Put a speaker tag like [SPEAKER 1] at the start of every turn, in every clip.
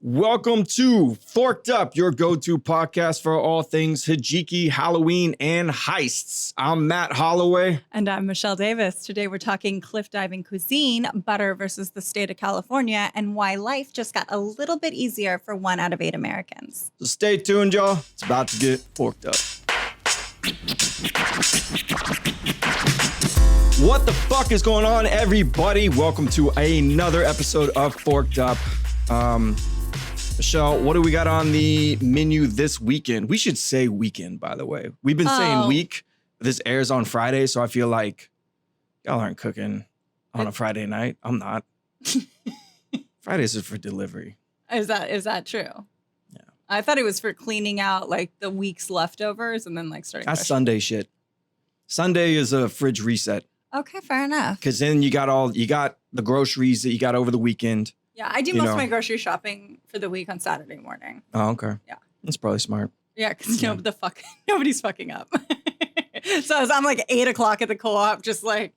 [SPEAKER 1] Welcome to Forked Up, your go-to podcast for all things hijiki, Halloween, and heists. I'm Matt Holloway.
[SPEAKER 2] And I'm Michelle Davis. Today we're talking cliff diving cuisine, butter versus the state of California, and why life just got a little bit easier for 1 out of 8 Americans.
[SPEAKER 1] So stay tuned, y'all. It's about to get forked up. What the fuck is going on, everybody? Welcome to another episode of Forked Up. Michelle, what do we got on the menu this weekend? We should say weekend, by the way. We've been saying week. This airs on Friday, so I feel like y'all aren't cooking on a Friday night. I'm not. Fridays is for delivery.
[SPEAKER 2] Is that true?
[SPEAKER 1] Yeah.
[SPEAKER 2] I thought it was for cleaning out like the week's leftovers and then like starting.
[SPEAKER 1] That's
[SPEAKER 2] fresh.
[SPEAKER 1] Sunday shit. Sunday is a fridge reset.
[SPEAKER 2] Okay, fair enough.
[SPEAKER 1] Because then you got the groceries that you got over the weekend.
[SPEAKER 2] Yeah, I do most of my grocery shopping for the week on Saturday morning.
[SPEAKER 1] Oh, okay.
[SPEAKER 2] Yeah.
[SPEAKER 1] That's probably smart.
[SPEAKER 2] Yeah, because nobody's fucking up. So I'm like 8 o'clock at the co-op, just like.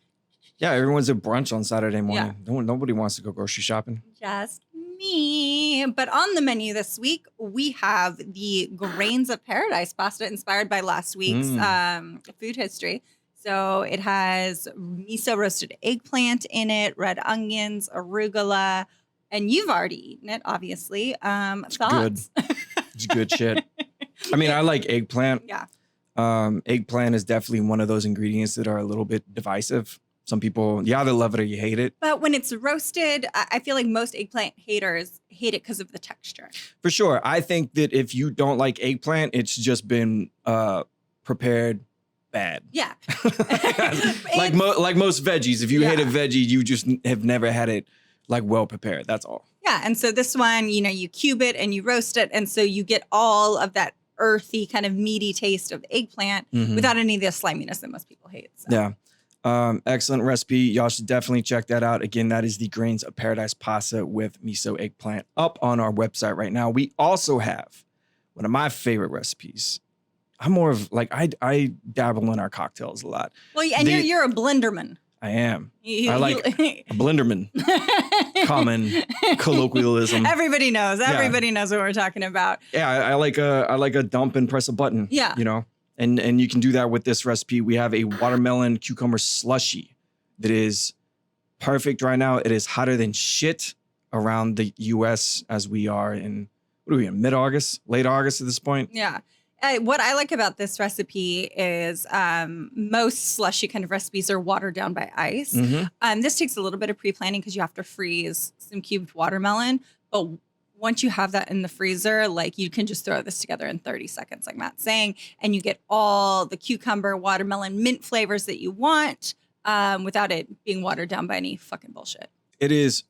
[SPEAKER 1] Yeah, everyone's at brunch on Saturday morning.
[SPEAKER 2] Yeah.
[SPEAKER 1] Nobody wants to go grocery shopping.
[SPEAKER 2] Just me. But on the menu this week, we have the Grains of Paradise pasta inspired by last week's food history. So it has miso roasted eggplant in it, red onions, arugula, and you've already eaten it, obviously.
[SPEAKER 1] It's
[SPEAKER 2] Thoughts?
[SPEAKER 1] good. It's good shit. I mean, I like eggplant.
[SPEAKER 2] Yeah.
[SPEAKER 1] Eggplant is definitely one of those ingredients that are a little bit divisive. Some people, you either love it or you hate it.
[SPEAKER 2] But when it's roasted, I feel like most eggplant haters hate it because of the texture.
[SPEAKER 1] For sure. I think that if you don't like eggplant, it's just been prepared bad.
[SPEAKER 2] Yeah.
[SPEAKER 1] like most veggies. If you hate a veggie, you just have never had it like well prepared. That's all.
[SPEAKER 2] Yeah. And so this one, you cube it and you roast it. And so you get all of that earthy kind of meaty taste of eggplant without any of the sliminess that most people hate. So.
[SPEAKER 1] Yeah. Excellent recipe. Y'all should definitely check that out. Again, that is the Grains of Paradise pasta with miso eggplant up on our website right now. We also have one of my favorite recipes. I'm more of like, I dabble in our cocktails a lot.
[SPEAKER 2] Well, and you're a blenderman.
[SPEAKER 1] I am. I like a blenderman. Common colloquialism.
[SPEAKER 2] Everybody knows. Everybody knows what we're talking about.
[SPEAKER 1] Yeah, I like a dump and press a button.
[SPEAKER 2] Yeah.
[SPEAKER 1] And you can do that with this recipe. We have a watermelon cucumber slushie that is perfect right now. It is hotter than shit around the U.S. as we are in, mid-August, late August at this point?
[SPEAKER 2] Yeah. What I like about this recipe is most slushy kind of recipes are watered down by ice. This takes a little bit of pre-planning because you have to freeze some cubed watermelon. But once you have that in the freezer, like you can just throw this together in 30 seconds, like Matt's saying, and you get all the cucumber, watermelon, mint flavors that you want without it being watered down by any fucking bullshit.
[SPEAKER 1] It is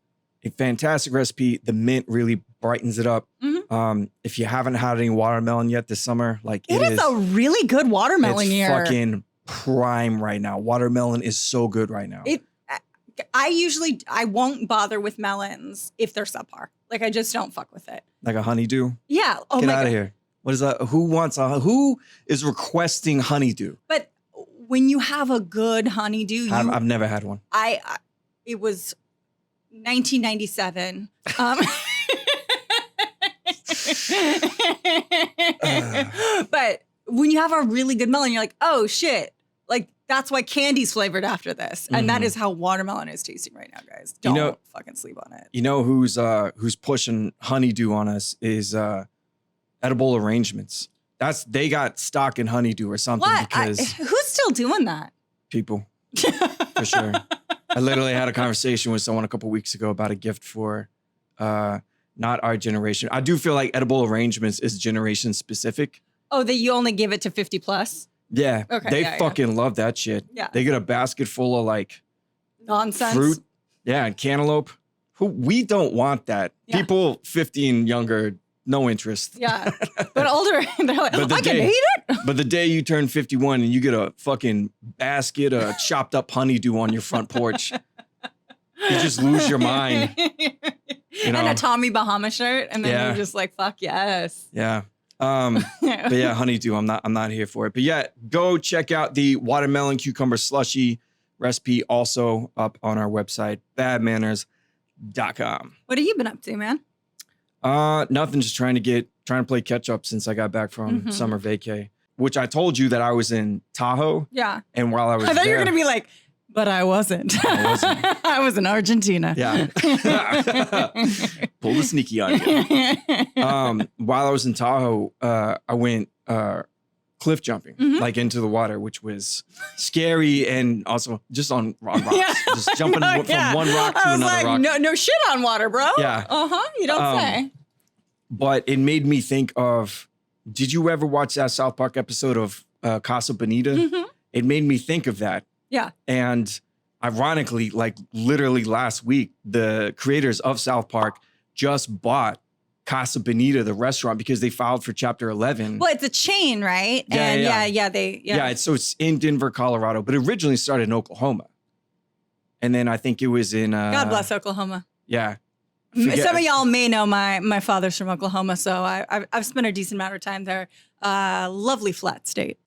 [SPEAKER 1] a fantastic recipe. The mint really brightens it up. If you haven't had any watermelon yet this summer, like
[SPEAKER 2] it is a really good watermelon year.
[SPEAKER 1] It's fucking prime right now. Watermelon is so good right now.
[SPEAKER 2] I won't bother with melons if they're subpar. Like I just don't fuck with it.
[SPEAKER 1] Like a honeydew?
[SPEAKER 2] Yeah. Oh
[SPEAKER 1] Get
[SPEAKER 2] my
[SPEAKER 1] out
[SPEAKER 2] God.
[SPEAKER 1] of here. What is that? Who is requesting honeydew?
[SPEAKER 2] But when you have a good honeydew,
[SPEAKER 1] I've never had one.
[SPEAKER 2] It was 1997. But when you have a really good melon, you're like, oh shit. Like that's why candy's flavored after this. And that is how watermelon is tasting right now, guys. Don't fucking sleep on it.
[SPEAKER 1] You know who's pushing honeydew on us is Edible Arrangements. They got stock in honeydew or something.
[SPEAKER 2] What?
[SPEAKER 1] Because
[SPEAKER 2] who's still doing that?
[SPEAKER 1] People. For sure. I literally had a conversation with someone a couple weeks ago about a gift for not our generation. I do feel like Edible Arrangements is generation specific.
[SPEAKER 2] Oh, that you only give it to 50 plus?
[SPEAKER 1] Yeah.
[SPEAKER 2] Okay.
[SPEAKER 1] They fucking love that shit.
[SPEAKER 2] Yeah.
[SPEAKER 1] They get a basket full of like
[SPEAKER 2] nonsense.
[SPEAKER 1] Fruit. Yeah, and cantaloupe. We don't want that.
[SPEAKER 2] Yeah.
[SPEAKER 1] People 50 and younger, no interest.
[SPEAKER 2] Yeah. But older, they're like, I can eat it.
[SPEAKER 1] But the day you turn 51 and you get a fucking basket of chopped up honeydew on your front porch, you just lose your mind.
[SPEAKER 2] And a Tommy Bahama shirt, and then you're just like, fuck yes.
[SPEAKER 1] Yeah. But yeah, honeydew, I'm not here for it. But yeah, go check out the watermelon cucumber slushie recipe, also up on our website, badmanners.com.
[SPEAKER 2] What have you been up to, man?
[SPEAKER 1] Nothing. Just trying to play catch up since I got back from summer vacay, which I told you that I was in Tahoe.
[SPEAKER 2] Yeah.
[SPEAKER 1] And while I was
[SPEAKER 2] I thought
[SPEAKER 1] there,
[SPEAKER 2] you were going to be like, but I wasn't. I was in Argentina.
[SPEAKER 1] Yeah. Pull the sneaky on you. While I was in Tahoe, I went cliff jumping, like into the water, which was scary and also just on rocks. Yeah. Just jumping from one rock to another rock.
[SPEAKER 2] No shit on water, bro.
[SPEAKER 1] Yeah.
[SPEAKER 2] You don't say.
[SPEAKER 1] But it made me think of, did you ever watch that South Park episode of Casa Bonita? It made me think of that.
[SPEAKER 2] Yeah.
[SPEAKER 1] And ironically, like literally last week, the creators of South Park just bought Casa Bonita, the restaurant, because they filed for Chapter 11.
[SPEAKER 2] Well, it's a chain, right?
[SPEAKER 1] Yeah,
[SPEAKER 2] and
[SPEAKER 1] yeah. It's in Denver, Colorado, but it originally started in Oklahoma. And then I think it was in...
[SPEAKER 2] God bless Oklahoma.
[SPEAKER 1] Yeah.
[SPEAKER 2] Some of y'all may know my father's from Oklahoma, so I've spent a decent amount of time there. Lovely flat state.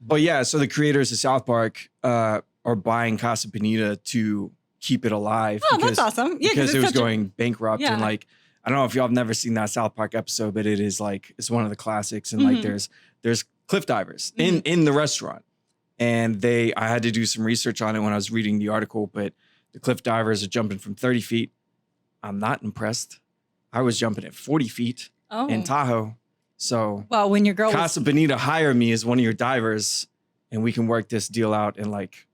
[SPEAKER 1] But yeah, so the creators of South Park are buying Casa Bonita to keep it alive.
[SPEAKER 2] Oh, that's awesome. Yeah,
[SPEAKER 1] because it was going bankrupt. And like, I don't know if y'all have never seen that South Park episode, but it is like, it's one of the classics. And like, there's cliff divers in the restaurant. And I had to do some research on it when I was reading the article, but the cliff divers are jumping from 30 feet. I'm not impressed. I was jumping at 40 feet in Tahoe. So
[SPEAKER 2] well, when your girl
[SPEAKER 1] Casa Bonita hire me as one of your divers, and we can work this deal out in like,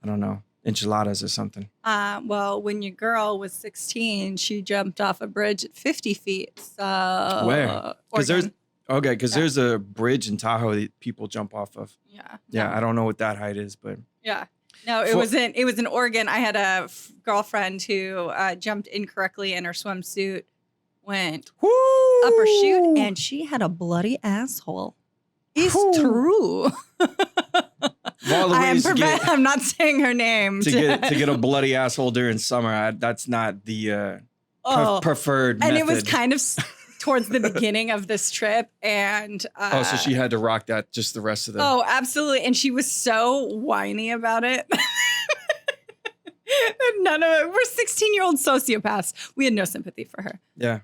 [SPEAKER 1] I don't know, enchiladas or something.
[SPEAKER 2] Well, when your girl was 16, she jumped off a bridge at 50 feet. So
[SPEAKER 1] where? Because there's a bridge in Tahoe that people jump off of. Yeah. I don't know what that height is, but
[SPEAKER 2] no, it was in Oregon. I had a girlfriend who jumped incorrectly in her swimsuit, went up her chute, and she had a bloody asshole. It's true. I'm not saying her name.
[SPEAKER 1] To get a bloody asshole during summer, that's not the preferred method.
[SPEAKER 2] And it was kind of towards the beginning of this trip. And
[SPEAKER 1] so she had to rock that just the rest of the...
[SPEAKER 2] Oh, absolutely. And she was so whiny about it. None of it. We're 16-year-old sociopaths. We had no sympathy for her.
[SPEAKER 1] Yeah.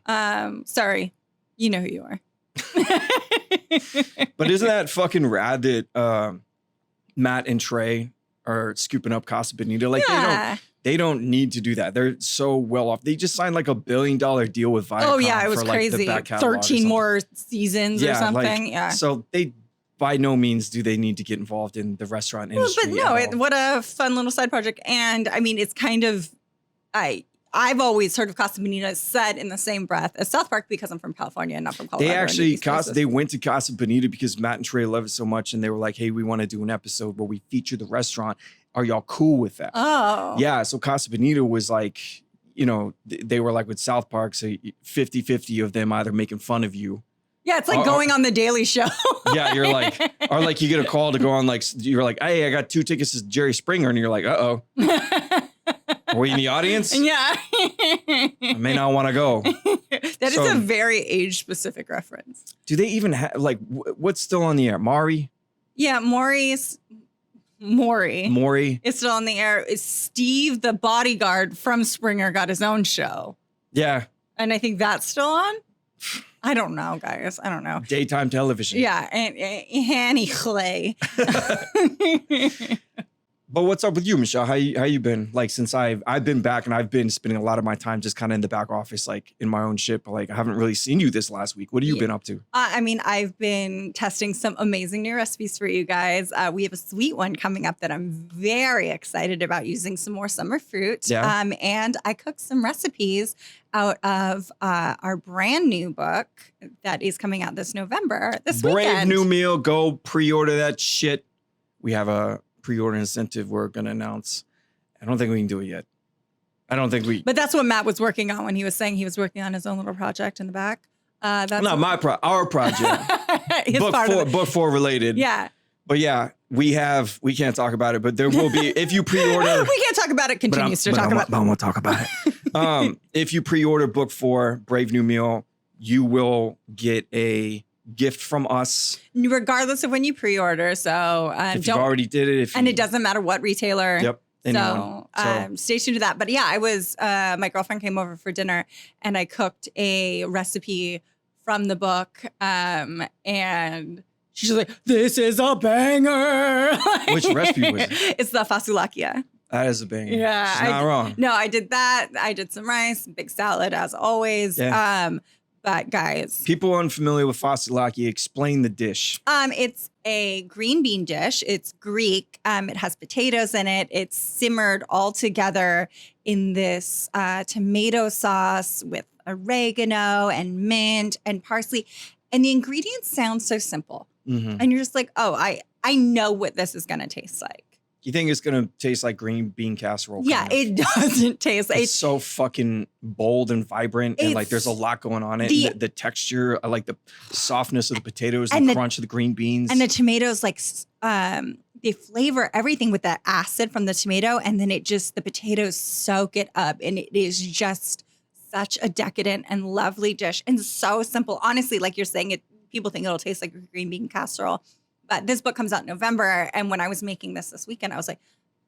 [SPEAKER 2] Sorry. You know who you are.
[SPEAKER 1] But isn't that fucking rad that Matt and Trey are scooping up Casa Bonita? Like they don't need to do that. They're so well off. They just signed like $1 billion deal with Viacom.
[SPEAKER 2] Oh yeah, it was
[SPEAKER 1] for,
[SPEAKER 2] crazy.
[SPEAKER 1] Like,
[SPEAKER 2] 13 more seasons or something.
[SPEAKER 1] So they by no means do they need to get involved in the restaurant industry.
[SPEAKER 2] But no, what a fun little side project. And I mean, it's kind of I've always heard of Casa Bonita said in the same breath as South Park because I'm from California and not from Colorado.
[SPEAKER 1] They actually, they went to Casa Bonita because Matt and Trey love it so much. And they were like, hey, we want to do an episode where we feature the restaurant. Are y'all cool with that?
[SPEAKER 2] Oh.
[SPEAKER 1] Yeah. So Casa Bonita was like, you know, they were like with South Park. So 50-50 of them either making fun of you.
[SPEAKER 2] Yeah, it's like going on the Daily Show.
[SPEAKER 1] Yeah, you're like, or like you get a call to go on like, you're like, hey, I got 2 tickets to Jerry Springer. And you're like, uh-oh. Were you in the audience?
[SPEAKER 2] Yeah.
[SPEAKER 1] I may not want to go.
[SPEAKER 2] That is a very age-specific reference.
[SPEAKER 1] Do they even have, like, what's still on the air? Maury?
[SPEAKER 2] Yeah, Maury is still on the air. Steve, the bodyguard from Springer, got his own show.
[SPEAKER 1] Yeah.
[SPEAKER 2] And I think that's still on? I don't know, guys. I don't know.
[SPEAKER 1] Daytime television.
[SPEAKER 2] Yeah, and Hanny Clay.
[SPEAKER 1] But what's up with you, Michelle? How you been? Like since I've been back and I've been spending a lot of my time just kind of in the back office, like in my own shit. But like I haven't really seen you this last week. What have you been up to?
[SPEAKER 2] I mean, I've been testing some amazing new recipes for you guys. We have a sweet one coming up that I'm very excited about, using some more summer fruit.
[SPEAKER 1] Yeah.
[SPEAKER 2] And I cooked some recipes out of our brand new book that is coming out this November. This
[SPEAKER 1] Brave
[SPEAKER 2] weekend.
[SPEAKER 1] New Meal. Go pre-order that shit. We have a pre-order incentive we're going to announce. I don't think we can do it yet. But
[SPEAKER 2] that's what Matt was working on when he was saying he was working on his own little project in the back. That's
[SPEAKER 1] not our project. book 4 related.
[SPEAKER 2] Yeah.
[SPEAKER 1] But yeah, we can't talk about it, but there will be, if you pre-order.
[SPEAKER 2] We can't talk about it, continues to talk about it.
[SPEAKER 1] But I won't talk about it. If you pre-order book 4, Brave New Meal, you will get a gift from us,
[SPEAKER 2] regardless of when you pre-order. So
[SPEAKER 1] if you already did it,
[SPEAKER 2] and it doesn't matter what retailer.
[SPEAKER 1] Yep. anyone.
[SPEAKER 2] So stay tuned to that. But yeah, I was, my girlfriend came over for dinner and I cooked a recipe from the book. And she's like, this is a banger.
[SPEAKER 1] Which recipe was it?
[SPEAKER 2] It's the fasulakia.
[SPEAKER 1] That is a banger.
[SPEAKER 2] Yeah.
[SPEAKER 1] She's not wrong.
[SPEAKER 2] No, I did that. I did some rice, big salad as always.
[SPEAKER 1] Yeah.
[SPEAKER 2] But guys,
[SPEAKER 1] people unfamiliar with fasulakia, explain the dish.
[SPEAKER 2] It's a green bean dish. It's Greek. It has potatoes in it. It's simmered all together in this tomato sauce with oregano and mint and parsley. And the ingredients sound so simple.
[SPEAKER 1] Mm-hmm.
[SPEAKER 2] And you're just like, oh, I know what this is going to taste like.
[SPEAKER 1] You think it's going to taste like green bean casserole?
[SPEAKER 2] Yeah, it doesn't taste like
[SPEAKER 1] it's so fucking bold and vibrant. And like there's a lot going on it. The texture, I like the softness of the potatoes, and the crunch of the green beans.
[SPEAKER 2] And the tomatoes, like, they flavor everything with that acid from the tomato. And then the potatoes soak it up. And it is just such a decadent and lovely dish. And so simple. Honestly, like you're saying, people think it'll taste like a green bean casserole. But this book comes out in November. And when I was making this weekend, I was like,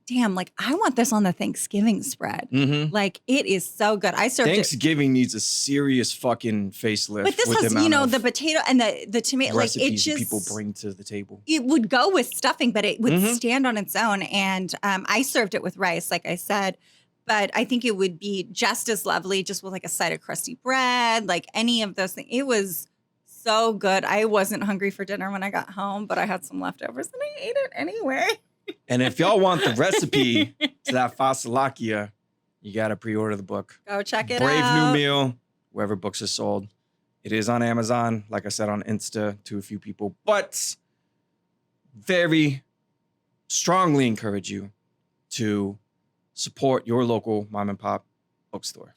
[SPEAKER 2] damn, like I want this on the Thanksgiving spread. Mm-hmm. Like it is so good. I served
[SPEAKER 1] Thanksgiving needs a serious fucking facelift.
[SPEAKER 2] But this has, the potato and the tomato, like it just
[SPEAKER 1] people bring to the table.
[SPEAKER 2] It would go with stuffing, but it would stand on its own. And I served it with rice, like I said. But I think it would be just as lovely, just with like a side of crusty bread, like any of those things. It was so good. I wasn't hungry for dinner when I got home, but I had some leftovers and I ate it anyway.
[SPEAKER 1] And if y'all want the recipe to that fasulakia, you got to pre-order the book.
[SPEAKER 2] Go check it
[SPEAKER 1] Brave
[SPEAKER 2] out.
[SPEAKER 1] New Meal, wherever books are sold. It is on Amazon, like I said, on Insta to a few people. But very strongly encourage you to support your local mom and pop bookstore.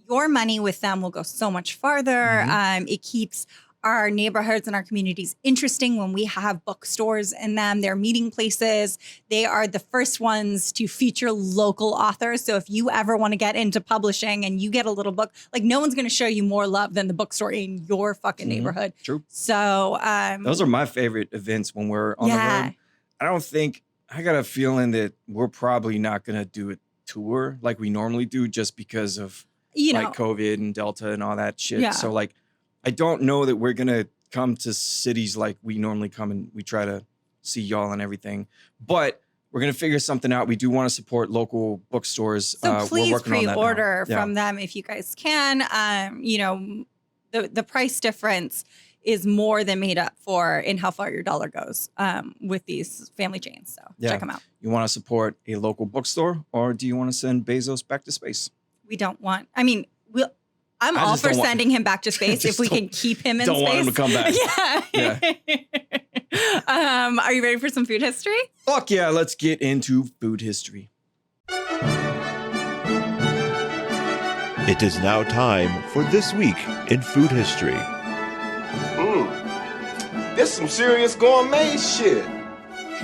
[SPEAKER 2] Your money with them will go so much farther. It keeps our neighborhoods and our communities interesting when we have bookstores in them. They're meeting places. They are the first ones to feature local authors. So if you ever want to get into publishing and you get a little book, like no one's going to show you more love than the bookstore in your fucking neighborhood.
[SPEAKER 1] True.
[SPEAKER 2] So
[SPEAKER 1] those are my favorite events when we're on the road. I got a feeling that we're probably not going to do a tour like we normally do just because of like COVID and Delta and all that shit. Yeah. So like, I don't know that we're going to come to cities like we normally come and we try to see y'all and everything. But we're going to figure something out. We do want to support local bookstores.
[SPEAKER 2] So please pre-order from them if you guys can. The price difference is more than made up for in how far your dollar goes with these family chains. So check them out.
[SPEAKER 1] You want to support a local bookstore or do you want to send Bezos back to space?
[SPEAKER 2] We don't want, I'm all for sending him back to space if we can keep him in space.
[SPEAKER 1] Don't want him to come back.
[SPEAKER 2] Yeah. Are you ready for some food history?
[SPEAKER 1] Fuck yeah, let's get into food history.
[SPEAKER 3] It is now time for This Week in Food History.
[SPEAKER 4] This some serious gourmet shit.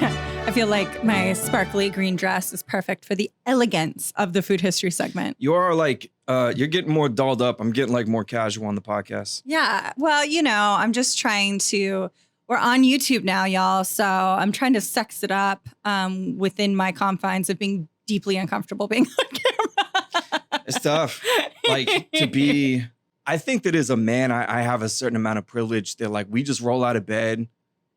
[SPEAKER 2] I feel like my sparkly green dress is perfect for the elegance of the food history segment.
[SPEAKER 1] You are like, you're getting more dolled up. I'm getting like more casual on the podcast.
[SPEAKER 2] Yeah. Well, I'm just trying to, we're on YouTube now, y'all. So I'm trying to sex it up within my confines of being deeply uncomfortable being on camera.
[SPEAKER 1] It's tough. Like to be, I think that as a man, I have a certain amount of privilege that like we just roll out of bed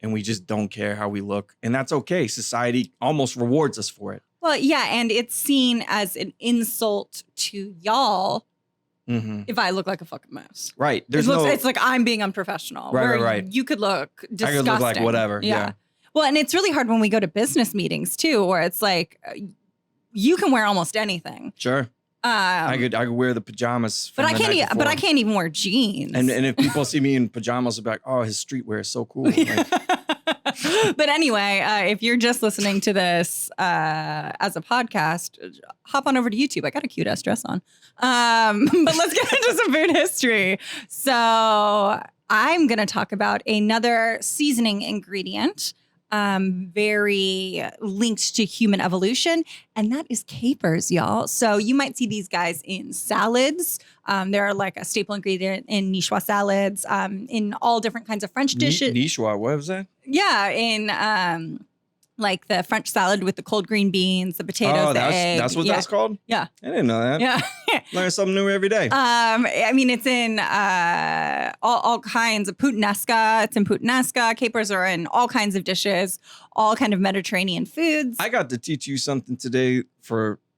[SPEAKER 1] and we just don't care how we look. And that's okay. Society almost rewards us for it.
[SPEAKER 2] Well, yeah. And it's seen as an insult to y'all if I look like a fucking mess.
[SPEAKER 1] Right.
[SPEAKER 2] It's like I'm being unprofessional.
[SPEAKER 1] Right.
[SPEAKER 2] You could look disgusting.
[SPEAKER 1] I could look like whatever. Yeah.
[SPEAKER 2] Well, and it's really hard when we go to business meetings too, where it's like you can wear almost anything.
[SPEAKER 1] Sure. I could wear the pajamas.
[SPEAKER 2] But I can't even wear jeans.
[SPEAKER 1] And if people see me in pajamas, they'll be like, "Oh, his streetwear is so cool."
[SPEAKER 2] But anyway, if you're just listening to this as a podcast, hop on over to YouTube. I got a cute ass dress on. But let's get into some food history. So I'm going to talk about another seasoning ingredient. Very linked to human evolution, and that is capers, y'all. So you might see these guys in salads. They're like a staple ingredient in niçoise salads, in all different kinds of French dishes.
[SPEAKER 1] Niçoise, what was that?
[SPEAKER 2] Yeah, in like the French salad with the cold green beans, the potatoes, the egg.
[SPEAKER 1] That's what that's called?
[SPEAKER 2] Yeah.
[SPEAKER 1] I didn't know that.
[SPEAKER 2] Yeah.
[SPEAKER 1] Learn something new every day.
[SPEAKER 2] I mean, it's in all kinds of puttanesca. It's in puttanesca. Capers are in all kinds of dishes, all kind of Mediterranean foods.
[SPEAKER 1] I got to teach you something today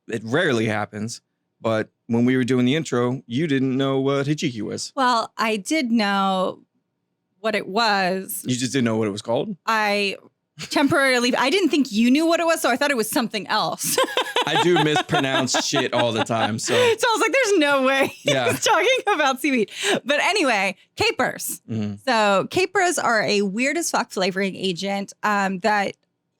[SPEAKER 1] it rarely happens, but when we were doing the intro, you didn't know what hijiki was.
[SPEAKER 2] Well, I did know what it was.
[SPEAKER 1] You just didn't know what it was called?
[SPEAKER 2] I didn't think you knew what it was, so I thought it was something else.
[SPEAKER 1] I do mispronounce shit all the time. So
[SPEAKER 2] I was like, there's no way
[SPEAKER 1] Yeah.
[SPEAKER 2] he's talking about seaweed. But anyway, capers.
[SPEAKER 1] Mhm.
[SPEAKER 2] So capers are a weird as fuck flavoring agent that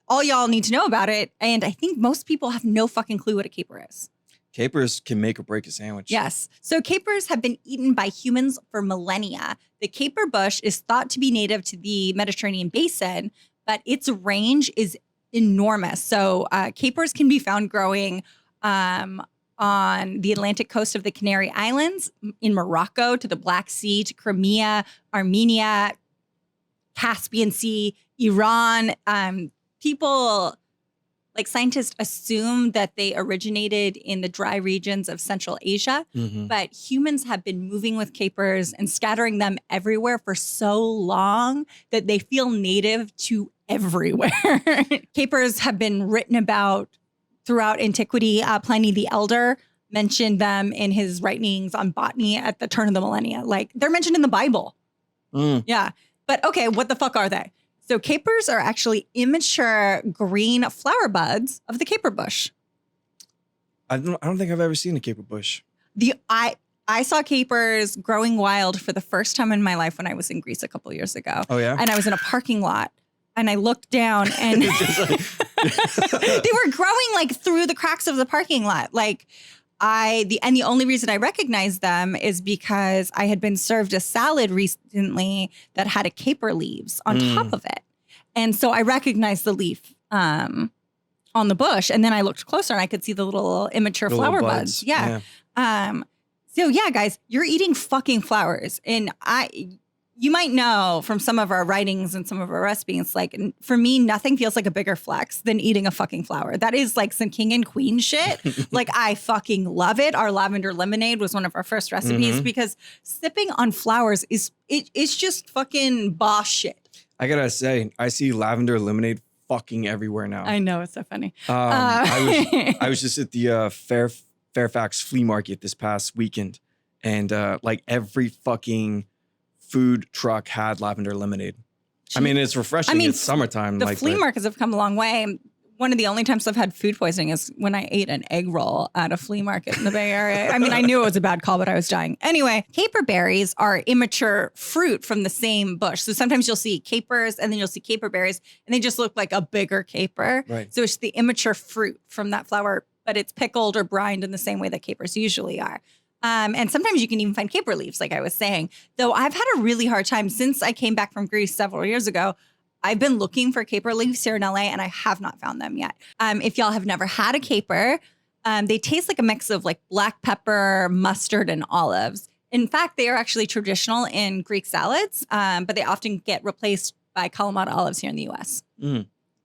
[SPEAKER 2] all y'all need to know about it. And I think most people have no fucking clue what a caper is.
[SPEAKER 1] capers can make or break a sandwich.
[SPEAKER 2] Yes. So capers have been eaten by humans for millennia. The caper bush is thought to be native to the Mediterranean basin, but its range is enormous. So capers can be found growing on the Atlantic coast of the Canary Islands, in Morocco, to the Black Sea, to Crimea, Armenia, Caspian Sea, Iran. People, like scientists, assume that they originated in the dry regions of Central Asia,
[SPEAKER 1] Mhm.
[SPEAKER 2] but humans have been moving with capers and scattering them everywhere for so long that they feel native to everywhere. Capers have been written about throughout antiquity. Pliny the Elder mentioned them in his writings on botany at the turn of the millennia. Like, they're mentioned in the Bible.
[SPEAKER 1] Mm.
[SPEAKER 2] Yeah. But okay, what the fuck are they? So capers are actually immature green flower buds of the caper bush.
[SPEAKER 1] I don't think I've ever seen a caper bush.
[SPEAKER 2] I saw capers growing wild for the first time in my life when I was in Greece a couple of years ago.
[SPEAKER 1] Oh, yeah?
[SPEAKER 2] And I was in a parking lot and I looked down and they were growing like through the cracks of the parking lot. Like the only reason I recognized them is because I had been served a salad recently that had a caper leaves on top of it. And so I recognized the leaf on the bush. And then I looked closer and I could see the little immature
[SPEAKER 1] The
[SPEAKER 2] flower
[SPEAKER 1] little
[SPEAKER 2] buds. Yeah. So yeah, guys, you're eating fucking flowers. And you might know from some of our writings and some of our recipes, like, for me, nothing feels like a bigger flex than eating a fucking flower. That is like some king and queen shit. Like, I fucking love it. Our lavender lemonade was one of our first recipes because sipping on flowers it's just fucking boss shit.
[SPEAKER 1] I gotta say, I see lavender lemonade fucking everywhere now.
[SPEAKER 2] I know, it's so funny.
[SPEAKER 1] I was just at the Fairfax flea market this past weekend, and like every fucking food truck had lavender lemonade. I mean, it's refreshing. It's summertime.
[SPEAKER 2] The flea markets have come a long way. One of the only times I've had food poisoning is when I ate an egg roll at a flea market in the Bay Area. I mean, I knew it was a bad call, but I was dying. Anyway, caper berries are immature fruit from the same bush. So sometimes you'll see capers and then you'll see caper berries and they just look like a bigger caper.
[SPEAKER 1] Right.
[SPEAKER 2] So it's the immature fruit from that flower, but it's pickled or brined in the same way that capers usually are. And sometimes you can even find caper leaves, like I was saying. Though I've had a really hard time since I came back from Greece several years ago. I've been looking for caper leaves here in LA and I have not found them yet. If y'all have never had a caper, they taste like a mix of like black pepper, mustard, and olives. In fact, they are actually traditional in Greek salads, but they often get replaced by Kalamata olives here in the US.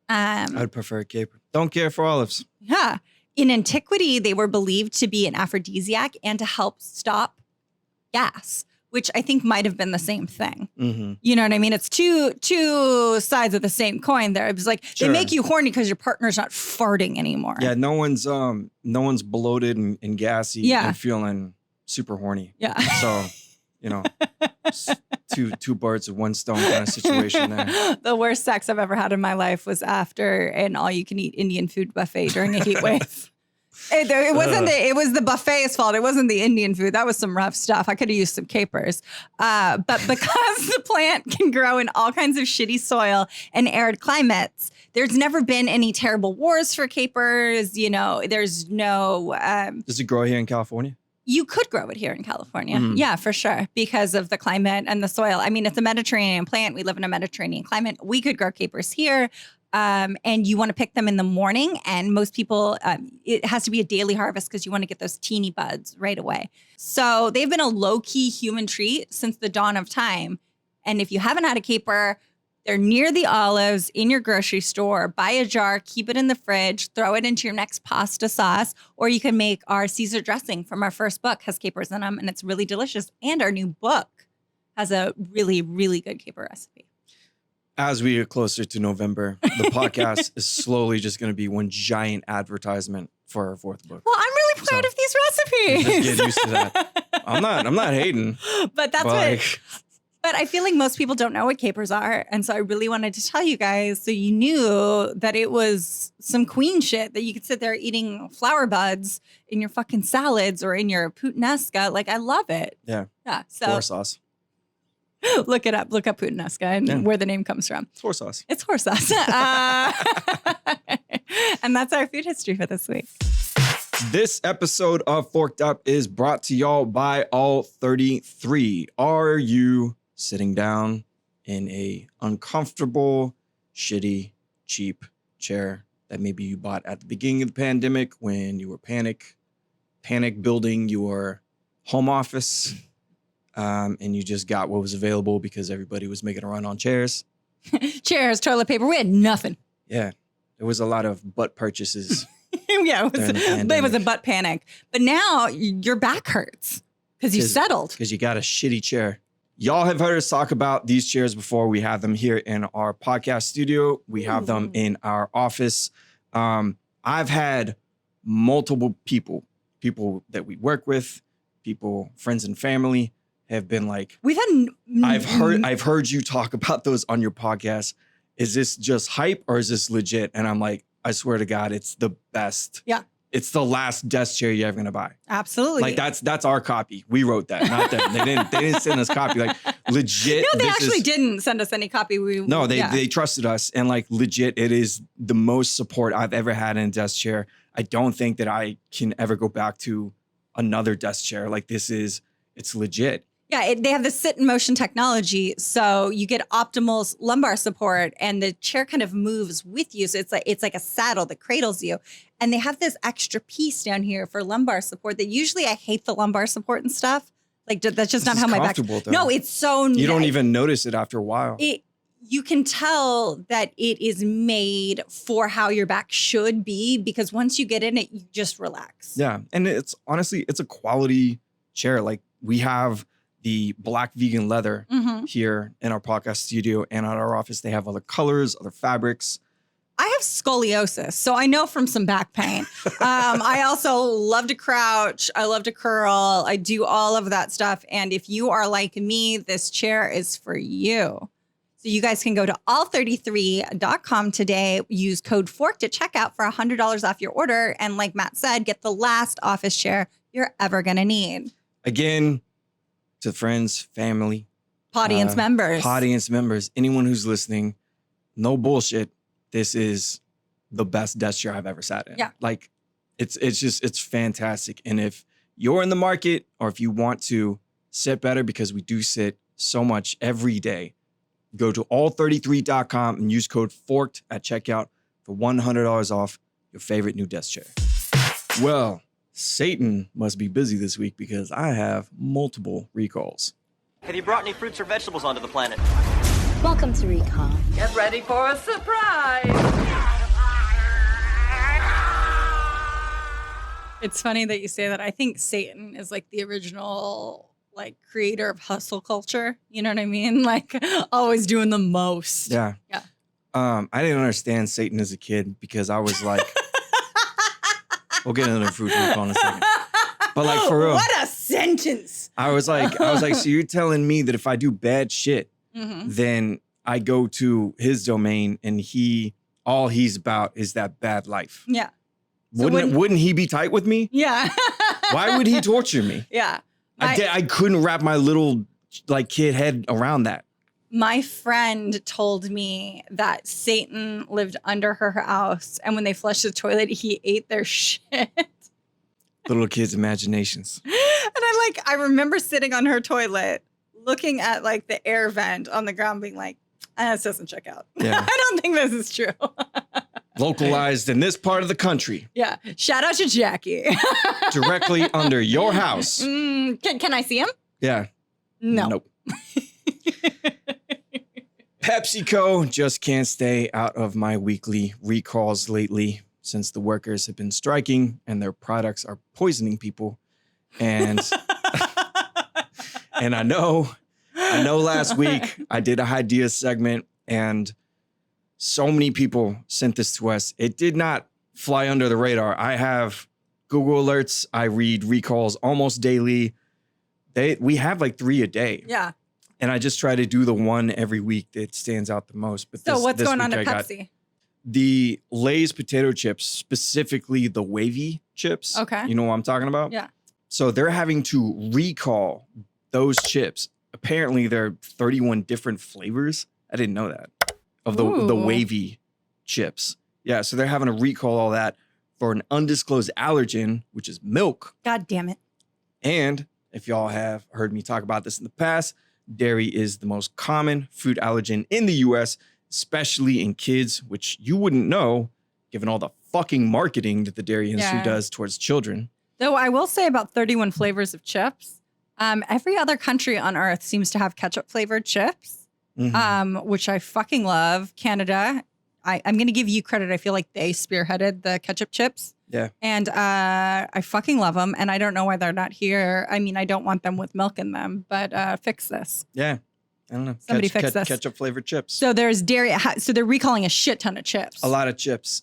[SPEAKER 1] I'd prefer a caper. Don't care for olives.
[SPEAKER 2] Yeah. In antiquity, they were believed to be an aphrodisiac and to help stop gas, which I think might have been the same thing.
[SPEAKER 1] Mm-hmm.
[SPEAKER 2] You know what I mean? It's two sides of the same coin there. It was like,
[SPEAKER 1] Sure.
[SPEAKER 2] They make you horny because your partner's not farting anymore.
[SPEAKER 1] Yeah, no one's bloated and gassy and feeling super horny.
[SPEAKER 2] Yeah.
[SPEAKER 1] So, you know, two birds with one stone kind of situation there.
[SPEAKER 2] The worst sex I've ever had in my life was after an all-you-can-eat Indian food buffet during a heat wave. It wasn't it was the buffet's fault. It wasn't the Indian food. That was some rough stuff. I could have used some capers. But because the plant can grow in all kinds of shitty soil and arid climates, there's never been any terrible wars for capers. You know, there's no...
[SPEAKER 1] Does it grow here in California?
[SPEAKER 2] You could grow it here in California. Yeah, for sure. Because of the climate and the soil. I mean, it's a Mediterranean plant. We live in a Mediterranean climate. We could grow capers here. And you want to pick them in the morning. And most people, it has to be a daily harvest because you want to get those teeny buds right away. So they've been a low-key human treat since the dawn of time. And if you haven't had a caper, They're near the olives in your grocery store. Buy a jar, keep it in the fridge, throw it into your next pasta sauce, or you can make our Caesar dressing from our first book, has capers in them, and it's really delicious. And our new book has a really, really good caper recipe.
[SPEAKER 1] As we get closer to November, the podcast is slowly just going to be one giant advertisement for our fourth book.
[SPEAKER 2] Well, I'm really proud of these recipes.
[SPEAKER 1] Just get used to that. I'm not hating.
[SPEAKER 2] But that's But I feel like most people don't know what capers are. And so I really wanted to tell you guys so you knew that it was some queen shit that you could sit there eating flower buds in your fucking salads or in your puttanesca. Like, I love it.
[SPEAKER 1] Yeah.
[SPEAKER 2] Yeah. So
[SPEAKER 1] Horse sauce.
[SPEAKER 2] look it up. Look up puttanesca and where the name comes from.
[SPEAKER 1] It's horse sauce.
[SPEAKER 2] It's horse sauce. And that's our food history for this week.
[SPEAKER 1] This episode of Forked Up is brought to y'all by All 33. Are you sitting down in a uncomfortable, shitty, cheap chair that maybe you bought at the beginning of the pandemic when you were panic building your home office, and you just got what was available because everybody was making a run on chairs?
[SPEAKER 2] Chairs, toilet paper. We had nothing.
[SPEAKER 1] Yeah, there was a lot of butt purchases.
[SPEAKER 2] Yeah, it was a butt panic. But now your back hurts because you settled.
[SPEAKER 1] Because you got a shitty chair. Y'all have heard us talk about these chairs before. We have them here in our podcast studio. We have them in our office. I've had multiple people that we work with, friends and family have been like, I've heard you talk about those on your podcast. Is this just hype or is this legit? And I'm like, I swear to God, it's the best.
[SPEAKER 2] Yeah.
[SPEAKER 1] It's the last desk chair you're ever gonna buy.
[SPEAKER 2] Absolutely.
[SPEAKER 1] Like that's our copy. We wrote that, not them. They didn't send us copy. Like legit.
[SPEAKER 2] No, they actually didn't send us any copy.
[SPEAKER 1] They trusted us, and like legit, it is the most support I've ever had in a desk chair. I don't think that I can ever go back to another desk chair. Like it's legit.
[SPEAKER 2] Yeah, they have the sit in motion technology, so you get optimal lumbar support, and the chair kind of moves with you. So it's like a saddle that cradles you, and they have this extra piece down here for lumbar support. That usually I hate the lumbar support and stuff. Like that's just not how my back.
[SPEAKER 1] Though.
[SPEAKER 2] No, it's so.
[SPEAKER 1] You don't even notice it after a while.
[SPEAKER 2] You can tell that it is made for how your back should be because once you get in it, you just relax.
[SPEAKER 1] Yeah, and it's honestly a quality chair. Like we have the black vegan leather here in our podcast studio, and at our office they have other colors, other fabrics.
[SPEAKER 2] I have scoliosis, so I know from some back pain. I also love to crouch. I love to curl. I do all of that stuff. And if you are like me, this chair is for you. So you guys can go to all33.com today, use code FORKED at checkout for $100 off your order. And like Matt said, get the last office chair you're ever going to need.
[SPEAKER 1] Again, to friends, family,
[SPEAKER 2] audience members,
[SPEAKER 1] anyone who's listening, no bullshit. This is the best desk chair I've ever sat in.
[SPEAKER 2] Yeah.
[SPEAKER 1] Like it's fantastic. And if you're in the market or if you want to sit better, because we do sit so much every day, go to all33.com and use code FORKED at checkout for $100 off your favorite new desk chair. Well, Satan must be busy this week because I have multiple recalls.
[SPEAKER 5] Have you brought any fruits or vegetables onto the planet?
[SPEAKER 6] Welcome to Recall.
[SPEAKER 7] Get ready for a surprise.
[SPEAKER 2] It's funny that you say that. I think Satan is like the original creator of hustle culture. You know what I mean? Like always doing the most.
[SPEAKER 1] Yeah.
[SPEAKER 2] Yeah.
[SPEAKER 1] I didn't understand Satan as a kid because I was like, we'll get into the fruit recall in a second. But like for real.
[SPEAKER 2] What a sentence.
[SPEAKER 1] I was like, so you're telling me that if I do bad shit, then I go to his domain and all he's about is that bad life.
[SPEAKER 2] Yeah.
[SPEAKER 1] So wouldn't he be tight with me?
[SPEAKER 2] Yeah.
[SPEAKER 1] Why would he torture me?
[SPEAKER 2] Yeah.
[SPEAKER 1] I couldn't wrap my little kid head around that.
[SPEAKER 2] My friend told me that Satan lived under her house, and when they flushed the toilet, he ate their shit.
[SPEAKER 1] Little kids' imaginations.
[SPEAKER 2] And I remember sitting on her toilet, looking at the air vent on the ground, being like, this doesn't check out.
[SPEAKER 1] Yeah.
[SPEAKER 2] I don't think this is true.
[SPEAKER 1] Localized in this part of the country.
[SPEAKER 2] Yeah. Shout out to Jackie.
[SPEAKER 1] Directly under your house.
[SPEAKER 2] Can I see him?
[SPEAKER 1] Yeah.
[SPEAKER 2] No.
[SPEAKER 1] Nope. PepsiCo just can't stay out of my weekly recalls lately since the workers have been striking and their products are poisoning people. And and I know last week I did a ideas segment and so many people sent this to us. It did not fly under the radar. I have Google alerts. I read recalls almost daily. We have like 3 a day.
[SPEAKER 2] Yeah.
[SPEAKER 1] And I just try to do the one every week that stands out the most. But
[SPEAKER 2] So what's going on
[SPEAKER 1] week
[SPEAKER 2] at
[SPEAKER 1] I
[SPEAKER 2] Pepsi?
[SPEAKER 1] got the Lay's potato chips, specifically the wavy chips.
[SPEAKER 2] Okay.
[SPEAKER 1] You know what I'm talking about?
[SPEAKER 2] Yeah.
[SPEAKER 1] So they're having to recall those chips. Apparently, there are 31 different flavors. I didn't know that. Of the
[SPEAKER 2] Ooh.
[SPEAKER 1] wavy chips. Yeah, so they're having to recall all that for an undisclosed allergen, which is milk.
[SPEAKER 2] God damn it.
[SPEAKER 1] And if y'all have heard me talk about this in the past, dairy is the most common food allergen in the US, especially in kids, which you wouldn't know given all the fucking marketing that the dairy industry does towards children.
[SPEAKER 2] Though I will say about 31 flavors of chips. Every other country on earth seems to have ketchup flavored chips, which I fucking love. Canada, I'm going to give you credit. I feel like they spearheaded the ketchup chips.
[SPEAKER 1] Yeah.
[SPEAKER 2] And I fucking love them. And I don't know why they're not here. I mean, I don't want them with milk in them, but fix this.
[SPEAKER 1] Yeah. I don't know.
[SPEAKER 2] Somebody fix this.
[SPEAKER 1] Ketchup flavored chips.
[SPEAKER 2] So there's dairy. So they're recalling a shit ton of chips.
[SPEAKER 1] A lot of chips.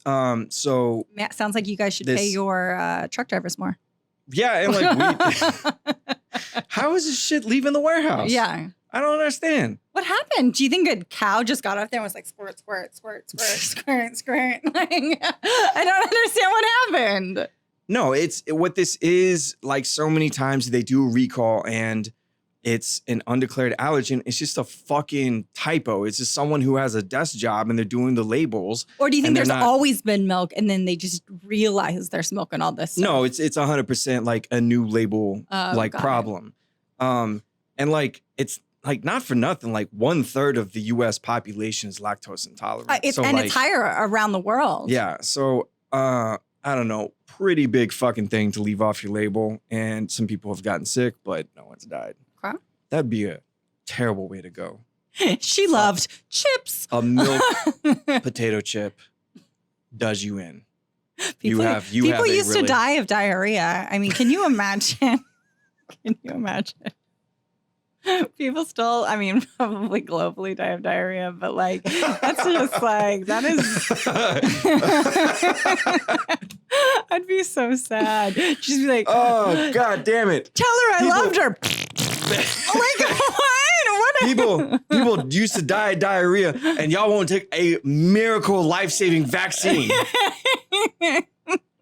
[SPEAKER 1] So
[SPEAKER 2] Matt, sounds like you guys should pay your truck drivers more.
[SPEAKER 1] yeah, and like how is this shit leaving the warehouse?
[SPEAKER 2] Yeah.
[SPEAKER 1] I don't understand.
[SPEAKER 2] What happened? Do you think a cow just got up there and was like, squirt, squirt, squirt, squirt, squirt, squirt? Like, I don't understand what happened.
[SPEAKER 1] No, it's what this is. Like so many times they do a recall and it's an undeclared allergen. It's just a fucking typo. It's just someone who has a desk job and they're doing the labels.
[SPEAKER 2] Or do you think
[SPEAKER 1] and
[SPEAKER 2] there's
[SPEAKER 1] they're not-
[SPEAKER 2] always been milk and then they just realize they're smoking all this stuff?
[SPEAKER 1] No, it's 100% like a new label like
[SPEAKER 2] got it.
[SPEAKER 1] problem. And like it's like not for nothing, like 1/3 of the US population is lactose intolerant.
[SPEAKER 2] It's
[SPEAKER 1] like,
[SPEAKER 2] it's higher around the world.
[SPEAKER 1] yeah. So I don't know, pretty big fucking thing to leave off your label. And some people have gotten sick, but no one's died.
[SPEAKER 2] Okay.
[SPEAKER 1] That'd be a terrible way to go.
[SPEAKER 2] She loved chips.
[SPEAKER 1] A milk potato chip does you in.
[SPEAKER 2] People
[SPEAKER 1] have
[SPEAKER 2] people
[SPEAKER 1] a
[SPEAKER 2] used
[SPEAKER 1] really-
[SPEAKER 2] to die of diarrhea. I mean, can you imagine? Can you imagine? People still, I mean, probably globally die of diarrhea, but like, that's just like, that is, I'd be so sad. Just be like,
[SPEAKER 1] Oh, God damn it.
[SPEAKER 2] tell her I
[SPEAKER 1] People-
[SPEAKER 2] loved her. Oh my God, what?
[SPEAKER 1] People used to die of diarrhea, and y'all won't take a miracle life-saving vaccine.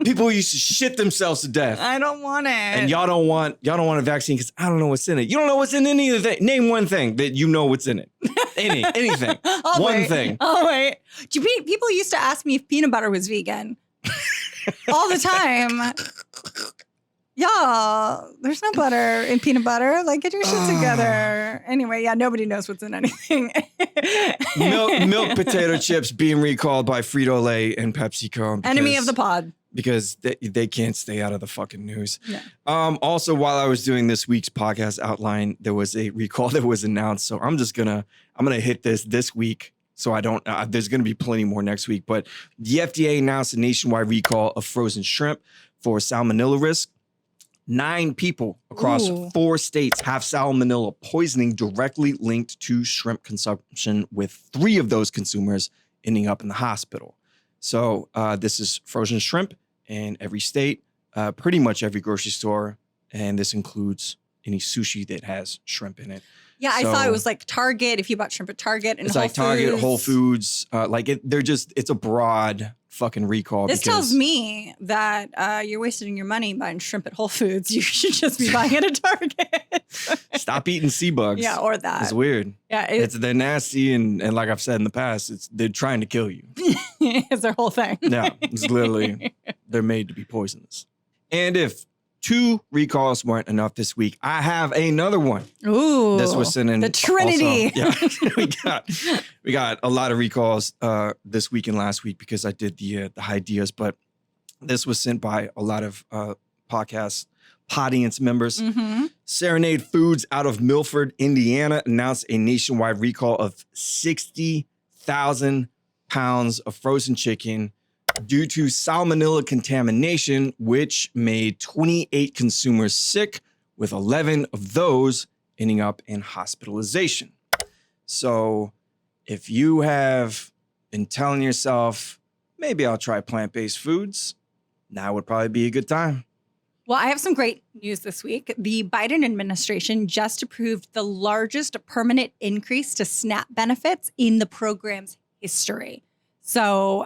[SPEAKER 1] People used to shit themselves to death.
[SPEAKER 2] I don't want it.
[SPEAKER 1] And y'all don't want a vaccine because I don't know what's in it. You don't know what's in any of the thing. Name one thing that you know what's in it. Anything. One thing.
[SPEAKER 2] Oh wait. People used to ask me if peanut butter was vegan. All the time. Y'all, there's no butter in peanut butter. Like, get your shit together. Anyway, yeah, nobody knows what's in anything.
[SPEAKER 1] Milk potato chips being recalled by Frito-Lay and PepsiCo.
[SPEAKER 2] Enemy of the pod.
[SPEAKER 1] Because they can't stay out of the fucking news.
[SPEAKER 2] Yeah.
[SPEAKER 1] Also, while I was doing this week's podcast outline, there was a recall that was announced. So I'm gonna hit this week. So I don't. There's gonna be plenty more next week. But the FDA announced a nationwide recall of frozen shrimp for salmonella risk. 9 people across 4 states have salmonella poisoning directly linked to shrimp consumption, with 3 of those consumers ending up in the hospital. So this is frozen shrimp in every state, pretty much every grocery store, and this includes any sushi that has shrimp in it.
[SPEAKER 2] Yeah, I saw it was like Target. If you bought shrimp at Target and
[SPEAKER 1] it's
[SPEAKER 2] Whole
[SPEAKER 1] like Target,
[SPEAKER 2] Foods.
[SPEAKER 1] Whole Foods, it's a broad fucking recall.
[SPEAKER 2] This tells me that you're wasting your money buying shrimp at Whole Foods. You should just be buying it at Target.
[SPEAKER 1] Stop eating sea bugs.
[SPEAKER 2] Yeah, or that.
[SPEAKER 1] It's weird.
[SPEAKER 2] Yeah,
[SPEAKER 1] They're nasty, and like I've said in the past, they're trying to kill you.
[SPEAKER 2] it's their whole thing.
[SPEAKER 1] Yeah, it's literally, they're made to be poisonous. And if 2 recalls weren't enough this week, I have another one.
[SPEAKER 2] Ooh,
[SPEAKER 1] This was sent in.
[SPEAKER 2] the Trinity.
[SPEAKER 1] Also. Yeah, we got a lot of recalls this week and last week because I did the ideas, but this was sent by a lot of podcast audience members.
[SPEAKER 2] Mm-hmm.
[SPEAKER 1] Serenade Foods out of Milford, Indiana, announced a nationwide recall of 60,000 pounds of frozen chicken due to salmonella contamination, which made 28 consumers sick, with 11 of those ending up in hospitalization. So if you have been telling yourself, maybe I'll try plant-based foods, now would probably be a good time.
[SPEAKER 2] Well, I have some great news this week. The Biden administration just approved the largest permanent increase to SNAP benefits in the program's history. So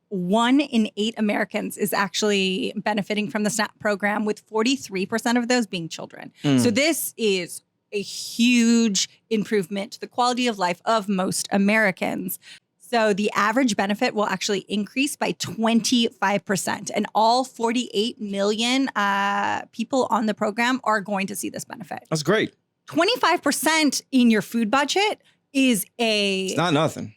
[SPEAKER 2] 1 in 8 Americans is actually benefiting from the SNAP program, with 43% of those being children. So this is a huge improvement to the quality of life of most Americans. So the average benefit will actually increase by 25%. And all 48 million people on the program are going to see this benefit.
[SPEAKER 1] That's great.
[SPEAKER 2] 25% in your food budget is
[SPEAKER 1] It's not nothing.